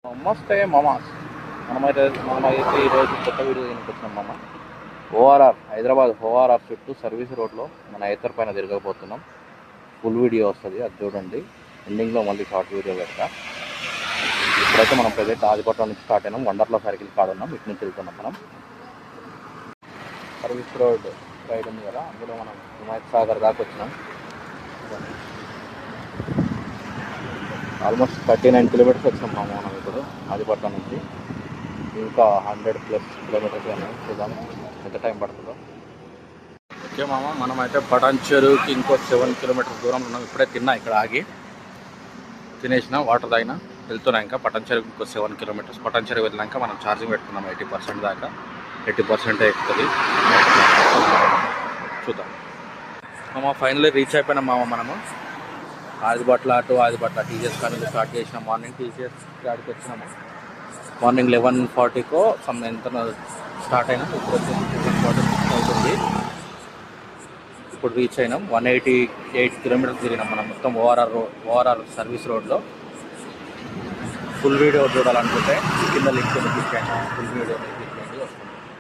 నమస్తే మామాస్. మనమైతే ఈరోజు కొత్త వీడియో వచ్చినాం మామ. ఓఆర్ఆర్ హైదరాబాద్ ఓఆర్ఆర్ చుట్టూ సర్వీస్ రోడ్లో మన ఐతర్ పైన తిరగబోతున్నాం. ఫుల్ వీడియో వస్తుంది, అది చూడండి. ఎండింగ్లో మళ్ళీ షార్ట్ వీడియో పెడతా. ఇప్పుడైతే మనం ప్రజెంట్ ఆదిపట్నం నుంచి స్టార్ట్ అయినాం. వండర్లా సర్కిల్ కాడ ఉన్నాం. ఇటు నుంచి వెళ్తున్నాం మనం. సర్వీస్ రోడ్ రైడ్ ఉంది కదా, అందులో మనం హిమాయత్ సాగర్ దాకా వచ్చినాం. ఆల్మోస్ట్ 39 కిలోమీటర్స్ వచ్చినాం మనం ఇప్పుడు ఆదిపట్నం నుంచి. ఇంకా 100+ కిలోమీటర్స్ ఉన్నాయి. చూద్దాం ఎంత టైం పడుతుందో. ఓకే మామ, మనమైతే పటాన్చెరువుకి ఇంకో 7 కిలోమీటర్స్ దూరంలో ఉన్నాం. ఇప్పుడే తిన్నా, ఇక్కడ ఆగి తినేసిన, వాటర్ తాగినా, వెళ్తున్నా. ఇంకా పటాన్చెరువుకి ఇంకో 7 కిలోమీటర్స్. పటాన్చెరువు వెళ్ళాక మనం ఛార్జింగ్ పెట్టుకున్నాం 80% దాకా. 80% ఎక్కుతుంది. చూద్దాం మామ. ఫైనల్లీ రీచ్ అయిపోయినాం మామ మనము. ఆదిపట్ల టీచర్స్ కానీ స్టార్ట్ చేసినాం. మార్నింగ్ టీచర్స్ కాడికి వచ్చినాము. మార్నింగ్ 11:40కో ఎంత స్టార్ట్ అయినాం. ఇప్పుడు వచ్చేసి 7:46 అవుతుంది. ఇప్పుడు రీచ్ అయినాం. 188 కిలోమీటర్స్ తిరిగినాం మనం మొత్తం ఓఆర్ఆర్ సర్వీస్ రోడ్లో. ఫుల్ వీడియో చూడాలనుకుంటే కింద లింక్ క్లిక్ అయినా ఫుల్ వీడియో